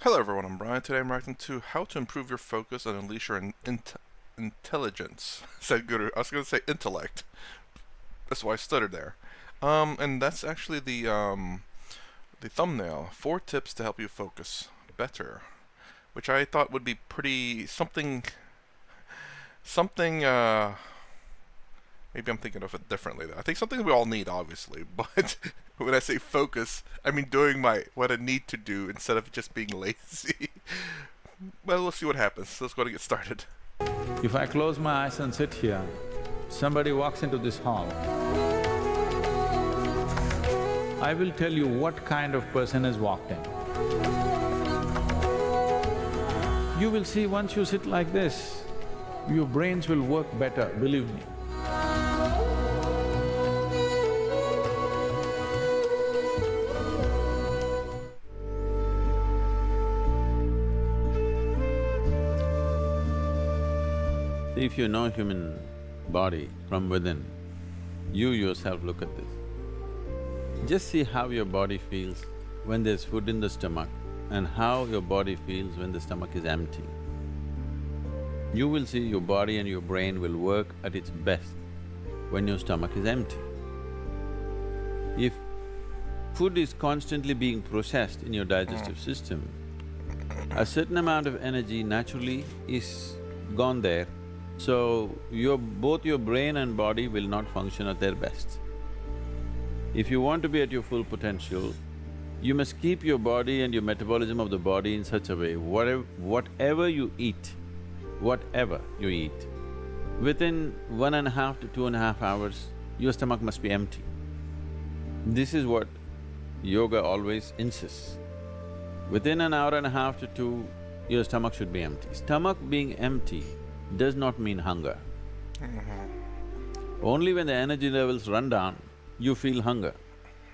Hello everyone, I'm Brian. Today I'm reacting to How to Improve Your Focus and Unleash Your Intelligence. Sadhguru. I was going to say intellect. That's why I stuttered there. And that's actually the thumbnail. 4 tips to help you focus better. Which I thought would be pretty something, maybe I'm thinking of it differently though. I think something we all need, obviously, but when I say focus, I mean doing what I need to do instead of just being lazy. Well, we'll see what happens. Let's go to get started. If I close my eyes and sit here, somebody walks into this hall, I will tell you what kind of person has walked in. You will see once you sit like this, your brains will work better, believe me. If you know human body from within, you yourself look at this. Just see how your body feels when there's food in the stomach and how your body feels when the stomach is empty. You will see your body and your brain will work at its best when your stomach is empty. If food is constantly being processed in your digestive system, a certain amount of energy naturally is gone there, so both your brain and body will not function at their best. If you want to be at your full potential, you must keep your body and your metabolism of the body in such a way, whatever you eat, within 1.5 to 2.5 hours, your stomach must be empty. This is what yoga always insists. Within an hour and a half to 2, your stomach should be empty. Stomach being empty does not mean hunger. Only when the energy levels run down, you feel hunger.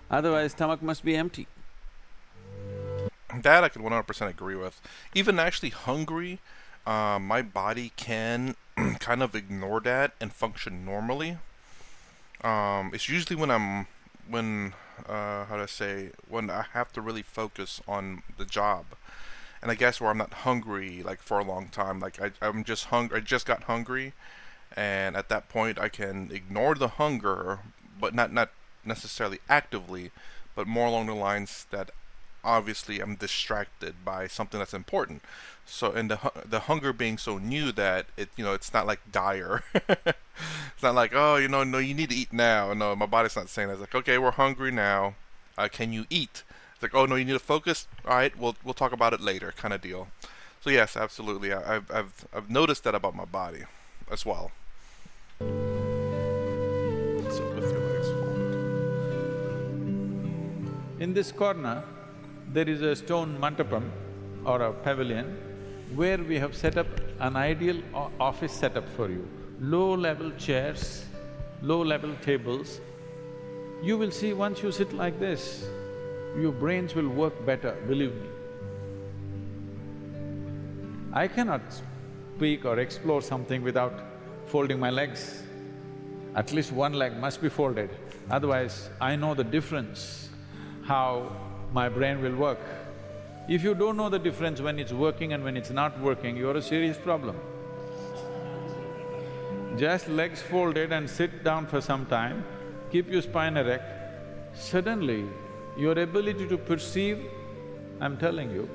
Otherwise, stomach must be empty. That I could 100% agree with. Even actually hungry, my body can kind of ignore that and function normally. It's usually when I have to really focus on the job. And I guess where I'm not hungry like for a long time, like I'm just I just got hungry, and at that point I can ignore the hunger, but not necessarily actively, but more along the lines that obviously I'm distracted by something that's important. So, and the hunger being so new that it's not like dire. It's not like, oh, no, you need to eat now. No, my body's not saying that. It's like, okay, we're hungry now. Can you eat? It's like, oh no, you need to focus. All right, we'll talk about it later, kind of deal. So yes, absolutely. I've noticed that about my body as well. So with your legs folded. In this corner, there is a stone mantapam or a pavilion where we have set up an ideal office setup for you. Low-level chairs, low-level tables. You will see once you sit like this, your brains will work better, believe me. I cannot speak or explore something without folding my legs. At least one leg must be folded, otherwise I know the difference, how my brain will work. If you don't know the difference when it's working and when it's not working, you're a serious problem. Just legs folded and sit down for some time, keep your spine erect, suddenly your ability to perceive, I'm telling you,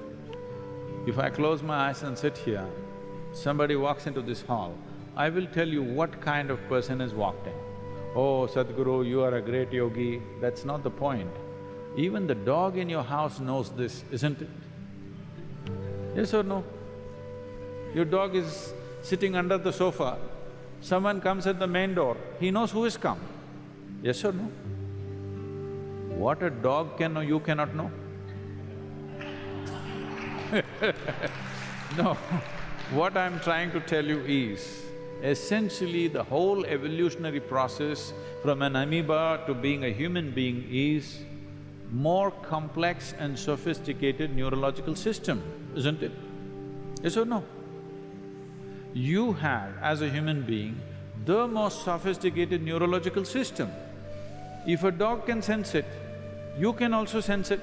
if I close my eyes and sit here, somebody walks into this hall, I will tell you what kind of person has walked in. Oh, Sadhguru, you are a great yogi, that's not the point. Even the dog in your house knows this, isn't it? Yes or no? Your dog is sitting under the sofa, someone comes at the main door, he knows who has come. Yes or no? What a dog can know, you cannot know. No, what I'm trying to tell you is, essentially the whole evolutionary process from an amoeba to being a human being is more complex and sophisticated neurological system, isn't it? Yes or no? You have, as a human being, the most sophisticated neurological system. If a dog can sense it, you can also sense it.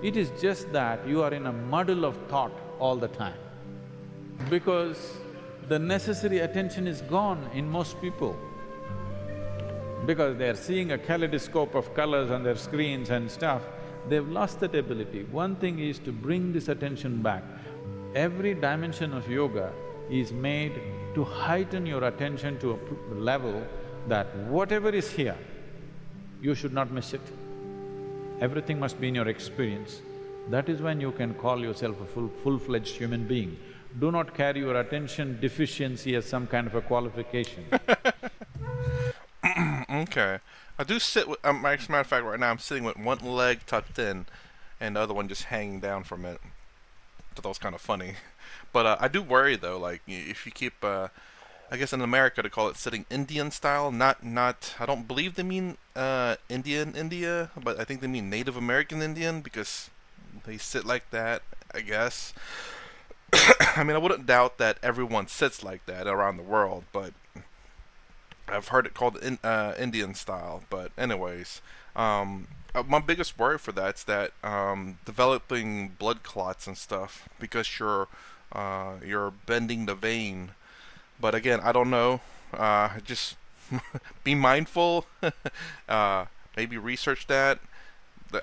It is just that you are in a muddle of thought all the time, because the necessary attention is gone in most people. Because they're seeing a kaleidoscope of colors on their screens and stuff, they've lost that ability. One thing is to bring this attention back. Every dimension of yoga is made to heighten your attention to a level that whatever is here, you should not miss it. Everything must be in your experience. That is when you can call yourself a full-fledged human being. Do not carry your attention deficiency as some kind of a qualification. Okay. I do sit with, as a matter of fact, right now I'm sitting with one leg tucked in and the other one just hanging down from it. I thought that was kind of funny. But I do worry though, like if you keep, I guess in America they call it sitting Indian style, not, I don't believe they mean India, but I think they mean Native American Indian because they sit like that, I guess. I mean, I wouldn't doubt that everyone sits like that around the world, but I've heard it called Indian style. But anyways, my biggest worry for that's that developing blood clots and stuff because you're bending the vein. But again, I don't know. Just be mindful. Maybe research that.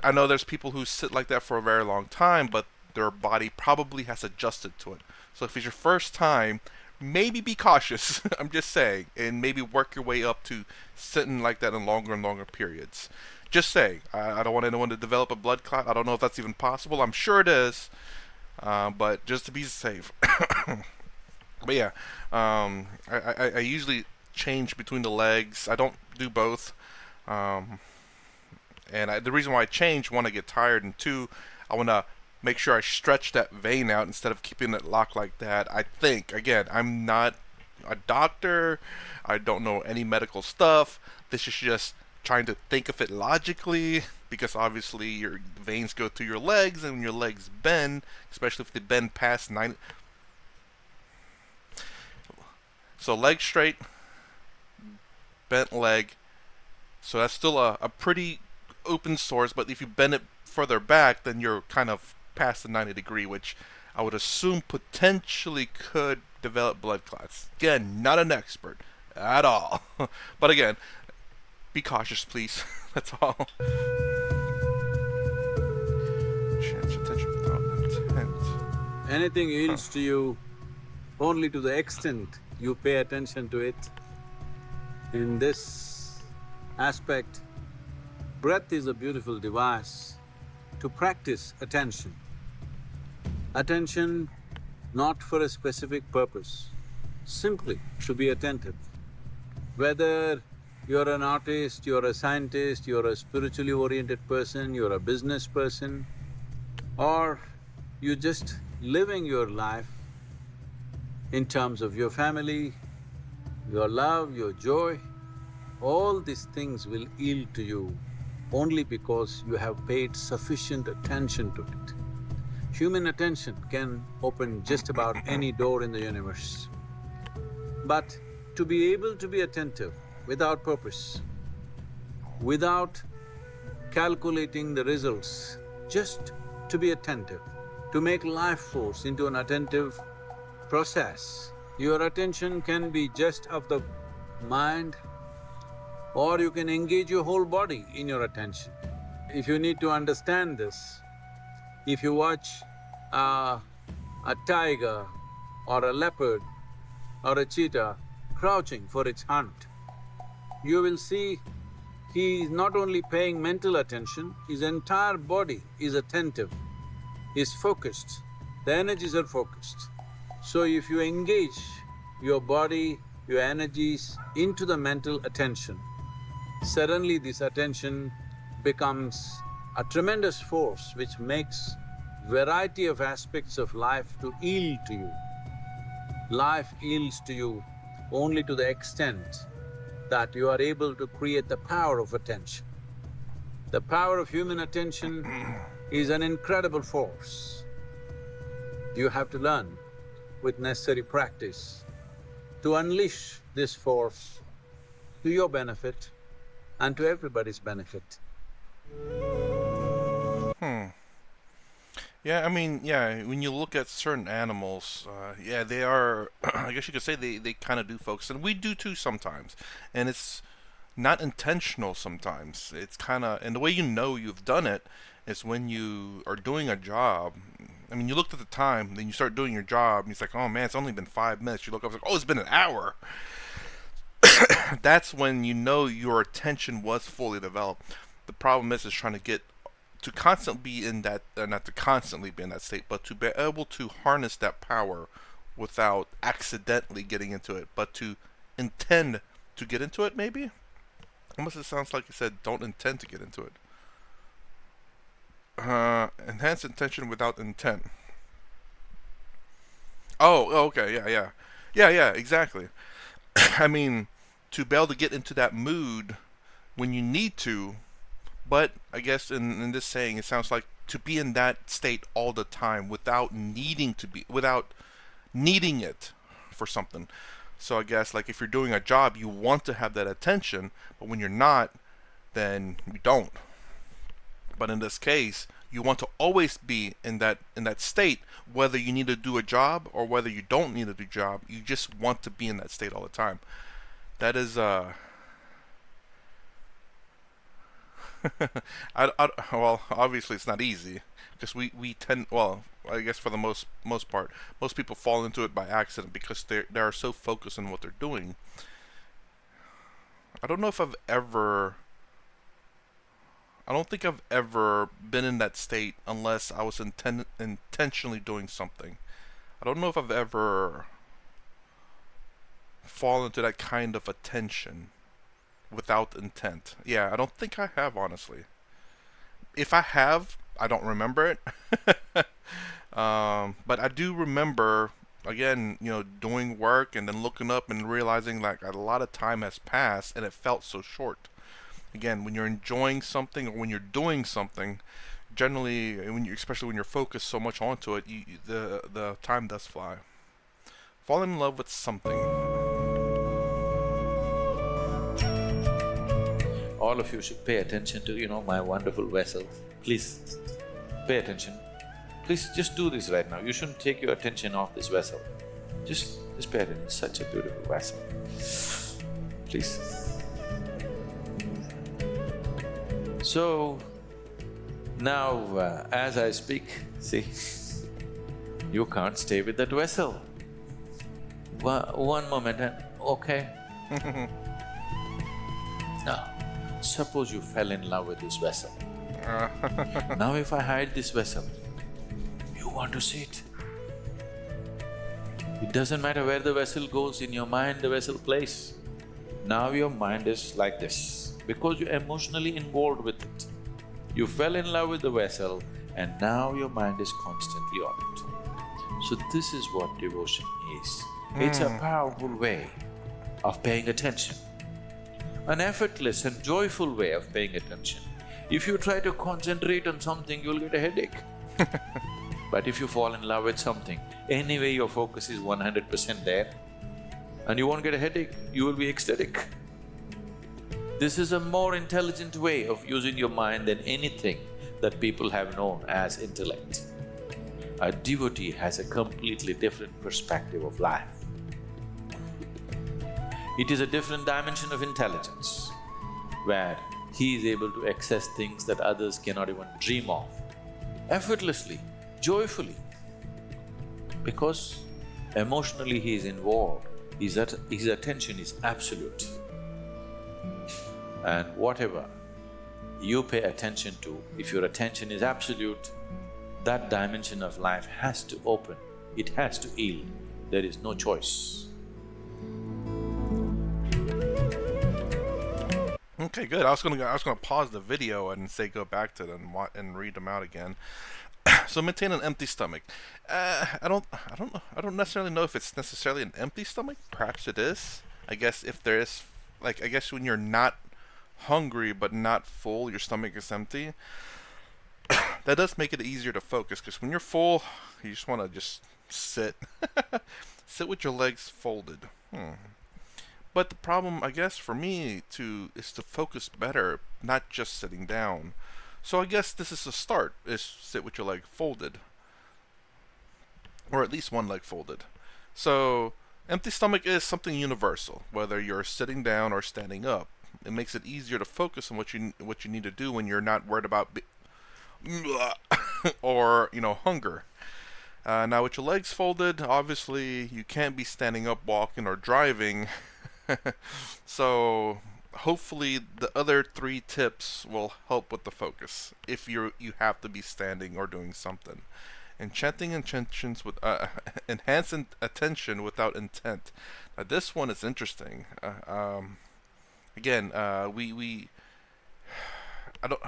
I know there's people who sit like that for a very long time, but their body probably has adjusted to it. So if it's your first time, maybe be cautious. I'm just saying, and maybe work your way up to sitting like that in longer and longer periods. Just saying. I don't want anyone to develop a blood clot. I don't know if that's even possible. I'm sure it is, but just to be safe. But yeah, I usually change between the legs. I don't do both. The reason why I change, one, I get tired, and two, I want to make sure I stretch that vein out instead of keeping it locked like that. I think, again, I'm not a doctor. I don't know any medical stuff. This is just trying to think of it logically, because obviously your veins go through your legs, and when your legs bend, especially if they bend past 9. So leg straight, bent leg. So that's still a pretty open source, but if you bend it further back, then you're kind of past the 90-degree, which I would assume potentially could develop blood clots. Again, not an expert at all. But again, be cautious, please. That's all. Change attention without intent. Anything yields to you only to the extent you pay attention to it. In this aspect, breath is a beautiful device to practice attention. Attention not for a specific purpose, simply to be attentive. Whether you're an artist, you're a scientist, you're a spiritually oriented person, you're a business person, or you're just living your life in terms of your family, your love, your joy, all these things will yield to you only because you have paid sufficient attention to it. Human attention can open just about any door in the universe. But to be able to be attentive without purpose, without calculating the results, just to be attentive, to make life force into an attentive process. Your attention can be just of the mind, or you can engage your whole body in your attention. If you need to understand this, if you watch a tiger or a leopard or a cheetah crouching for its hunt, you will see he is not only paying mental attention, his entire body is attentive, is focused, the energies are focused. So if you engage your body, your energies into the mental attention, suddenly this attention becomes a tremendous force which makes variety of aspects of life to yield to you. Life yields to you only to the extent that you are able to create the power of attention. The power of human attention is an incredible force. You have to learn with necessary practice to unleash this force to your benefit and to everybody's benefit. Yeah, I mean, yeah, when you look at certain animals, yeah, they are, I guess you could say they kind of do focus, and we do too sometimes. And it's not intentional sometimes. It's kind of, and the way you know you've done it is when you are doing a job. I mean, you looked at the time, then you start doing your job, and it's like, oh man, it's only been 5 minutes. You look up, it's like, oh, it's been an hour. That's when you know your attention was fully developed. The problem is trying to get to constantly be in that, not to constantly be in that state, but to be able to harness that power without accidentally getting into it, but to intend to get into it, maybe? Almost it sounds like you said don't intend to get into it. Enhance intention without intent. Oh, okay, yeah, yeah. Yeah, yeah, exactly. I mean, to be able to get into that mood when you need to, but I guess in this saying, it sounds like to be in that state all the time without needing to be, without needing it for something. So I guess like if you're doing a job, you want to have that attention, but when you're not, then you don't. But in this case, you want to always be in that state, whether you need to do a job or whether you don't need to do a job. You just want to be in that state all the time. That is well, obviously it's not easy because we tend, well, I guess for the most part, most people fall into it by accident because they are so focused on what they're doing. I don't know if I've ever I don't think I've ever been in that state unless I was intentionally doing something. I don't know if I've ever fallen into that kind of attention without intent. Yeah, I don't think I have, honestly. If I have, I don't remember it. But I do remember, again, doing work and then looking up and realizing like a lot of time has passed and it felt so short. Again, when you're enjoying something or when you're doing something, generally, especially when you're focused so much onto it, the time does fly. Fall in love with something. All of you should pay attention to, my wonderful vessels. Please, pay attention. Please just do this right now. You shouldn't take your attention off this vessel. Just pay attention. It's such a beautiful vessel. Please. So, now as I speak, see, you can't stay with that vessel. One moment and okay. Now, suppose you fell in love with this vessel. Now if I hide this vessel, you want to see it. It doesn't matter where the vessel goes, in your mind the vessel plays. Now your mind is like this, because you're emotionally involved with it. You fell in love with the vessel and now your mind is constantly on it. So this is what devotion is. It's a powerful way of paying attention. An effortless and joyful way of paying attention. If you try to concentrate on something, you'll get a headache. But if you fall in love with something, anyway your focus is 100% there and you won't get a headache, you will be ecstatic. This is a more intelligent way of using your mind than anything that people have known as intellect. A devotee has a completely different perspective of life. It is a different dimension of intelligence, where he is able to access things that others cannot even dream of, effortlessly, joyfully, because emotionally he is involved, his attention is absolute. And whatever you pay attention to, if your attention is absolute, that dimension of life has to open, it has to yield, there is no choice. Okay, good. I was gonna pause the video and say go back to them and read them out again. So maintain an empty stomach. I don't necessarily know if it's necessarily an empty stomach. Perhaps it is. I guess if there is, like, I guess when you're not hungry but not full, your stomach is empty. That does make it easier to focus because when you're full, you just want to just sit, sit with your legs folded. But the problem, I guess, for me is to focus better, not just sitting down. So I guess this is a start, is sit with your leg folded. or at least one leg folded. So, empty stomach is something universal, whether you're sitting down or standing up. It makes it easier to focus on what you need to do when you're not worried about or hunger. Now, with your legs folded, obviously you can't be standing up, walking, or driving. So, hopefully, the other three tips will help with the focus if you have to be standing or doing something. Enchanting intentions with enhance attention without intent. Now, this one is interesting. Again, we I don't.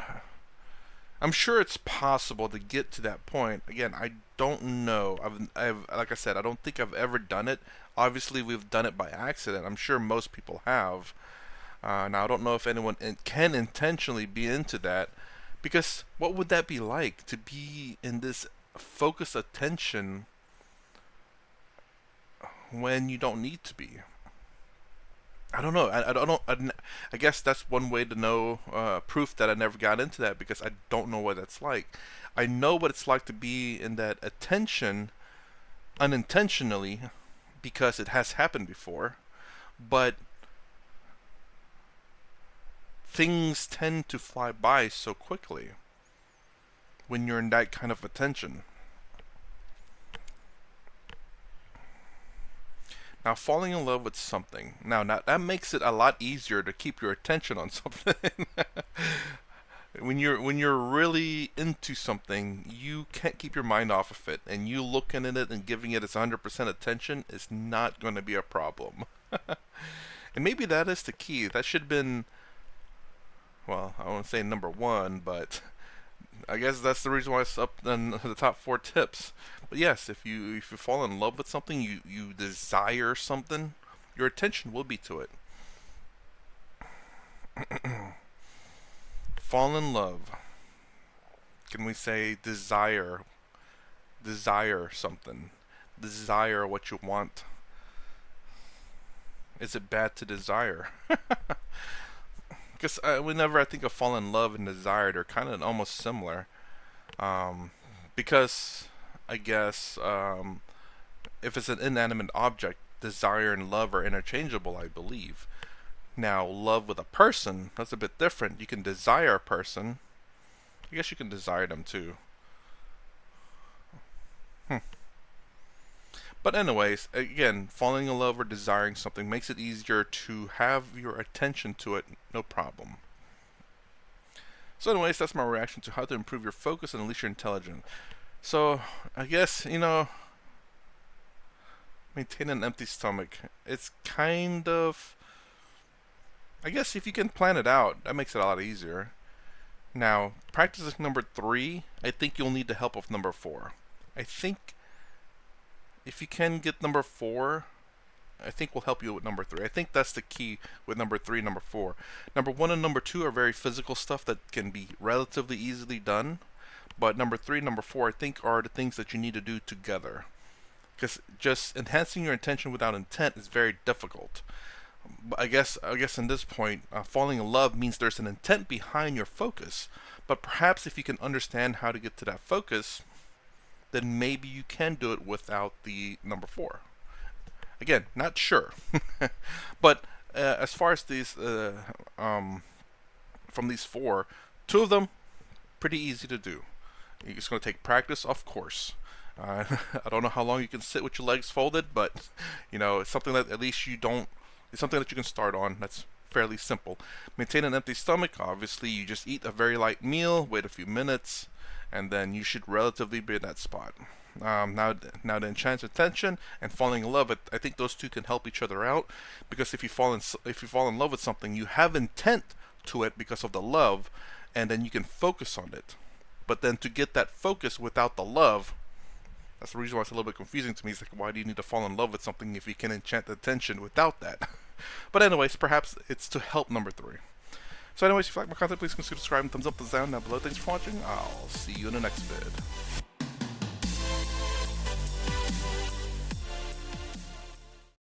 I'm sure it's possible to get to that point. Again, I don't know. Like I said, I don't think I've ever done it. Obviously, we've done it by accident. I'm sure most people have. Now, I don't know if anyone can intentionally be into that, because what would that be like to be in this focused attention when you don't need to be? I don't know. I don't know. I guess that's one way to know proof that I never got into that, because I don't know what that's like. I know what it's like to be in that attention unintentionally because it has happened before, but things tend to fly by so quickly when you're in that kind of attention. Now, falling in love with something. Now that makes it a lot easier to keep your attention on something. When you're really into something, you can't keep your mind off of it, and you looking at it and giving it its 100% attention is not going to be a problem. And maybe that is the key. That should have been, well, I won't say number one, but I guess that's the reason why it's up in the top four tips. But yes, if you fall in love with something, you desire something, your attention will be to it. Fall in love. Can we say desire? Desire something. Desire what you want. Is it bad to desire? Because whenever I think of fall in love and desire, they're kind of almost similar. Because I guess if it's an inanimate object, desire and love are interchangeable, I believe. Now, love with a person, that's a bit different. You can desire a person. I guess you can desire them too. But anyways, again, falling in love or desiring something makes it easier to have your attention to it, no problem. So anyways, that's my reaction to how to improve your focus and unleash your intelligence. So, I guess, maintain an empty stomach. It's kind of, I guess if you can plan it out, that makes it a lot easier. Now, practice number 3, I think you'll need the help of number 4. I think if you can get number 4, I think will help you with number 3. I think that's the key with number 3 and number 4. Number 1 and number 2 are very physical stuff that can be relatively easily done. But number 3 and number 4, I think, are the things that you need to do together. Because just enhancing your attention without intent is very difficult. But I guess in this point, falling in love means there's an intent behind your focus. But perhaps if you can understand how to get to that focus, then maybe you can do it without the number 4. Again, not sure. But as far as these, from these 4, 2 of them, pretty easy to do. It's going to take practice, of course. I don't know how long you can sit with your legs folded, but it's something that at least it's something that you can start on. That's fairly simple. Maintain an empty stomach. Obviously, you just eat a very light meal, wait a few minutes, and then you should relatively be in that spot. Now the enchant attention and falling in love, I think those two can help each other out, because if you fall in love with something, you have intent to it because of the love, and then you can focus on it. But then to get that focus without the love, that's the reason why it's a little bit confusing to me. It's like, why do you need to fall in love with something if you can enchant the attention without that? But anyways, perhaps it's to help number 3. So anyways, if you like my content, please consider subscribing, thumbs up, thumbs down down below. Thanks for watching. I'll see you in the next vid.